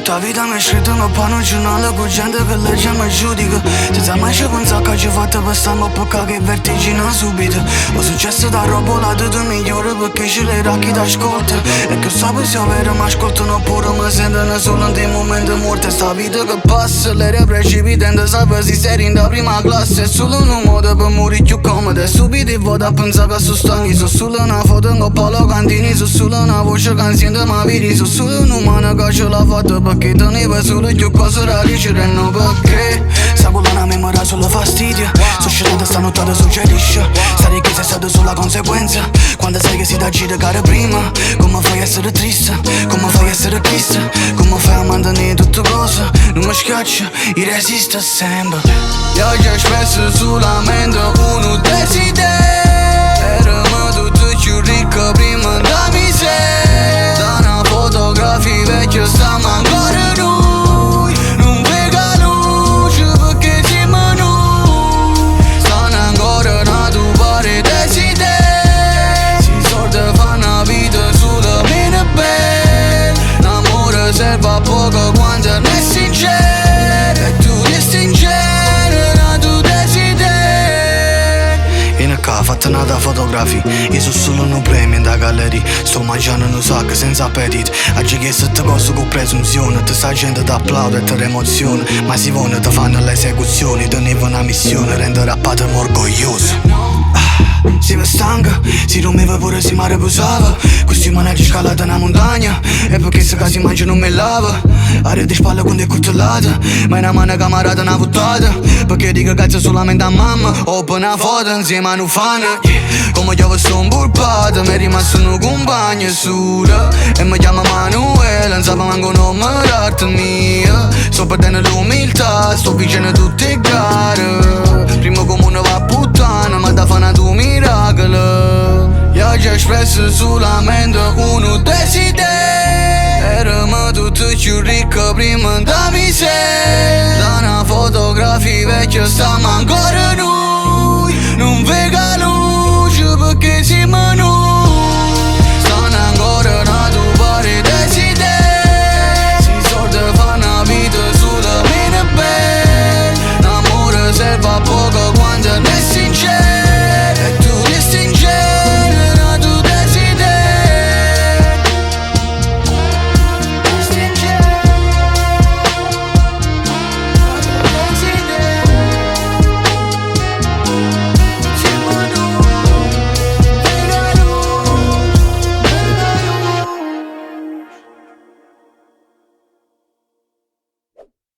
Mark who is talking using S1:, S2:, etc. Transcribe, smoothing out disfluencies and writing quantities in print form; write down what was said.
S1: Tutta vita mi è scritta una panno giornale con gente che legge e mi giudica. Ti sei mai pensato che ci fatto per stare perché che vertigine subito. Ho successo da roba la tutto migliore perché ce le racchi d'ascolto. E che sape se avere mi ascoltano pure mi sentono solo in dei momenti morti. Sta vita che passa, l'era precipitante, sape si seri in da prima classe. È solo un modo per morire più comodo. E subito vado a pensare che sono stanchi. Sono solo una foto con Paolo Cantini. Sono solo una voce che sente ma vedi. Sono solo un umano che ce l'ha fatta perché teneva solo più cose da dicere. No perché sta con la memoria solo fastidio. Sono scelta sta nottata succedisce. Stare che sei stato sulla conseguenza. Quando sai che si da girare prima. Come fai a essere triste? Come fai a essere triste? Come fai a mantenere tutte cose? Non mi schiaccia, io resisto sempre. Io già spesso solamente uno desiderio. Ma tutto più ricco prima da miseria. Da una fotografia vecchia stiamo ancora noi. Non vega luce perché siamo noi. Stanno ancora nato pare desiderio. Si sorte fa una vita sulla meno bella. L'amore serve a poco quando non è sincero. E tu resti in nato desiderio. In a ca fatta nata fotografia. Io sono solo un premio da galleria. Sto mangiando un sacco senza appetito. Oggi che se te cose con presunzione. Te sta gente ti applaude e te emoziona. Ma si vuole te fanno le esecuzioni. Tenevo una missione, rendere rappato orgoglioso. Si va stanca, si rompeva pure si mare posava. Questi managgi scalata una montagna. E perché se casi mangia non mi lava. Aria di spalle quando è coltellata. Ma è una mano camarata una buttata. Perché dico cazzo solamente a mamma. Ho una foto insieme a un fan. Come io sono burpata. Mi è rimasto un compagno solo. E mi chiama Manuela. Non sapevo manco nome d'arte mia. Sto perdendo l'umiltà. Sto vicino a tutte le gare. Prima come uno va a puttana. Ma da fare tu miracolo. Io già espresso solamente uno desiderio. Eravamo tutti più ricchi prima da miseria. Da una fotografia vecchia stiamo ancora noi.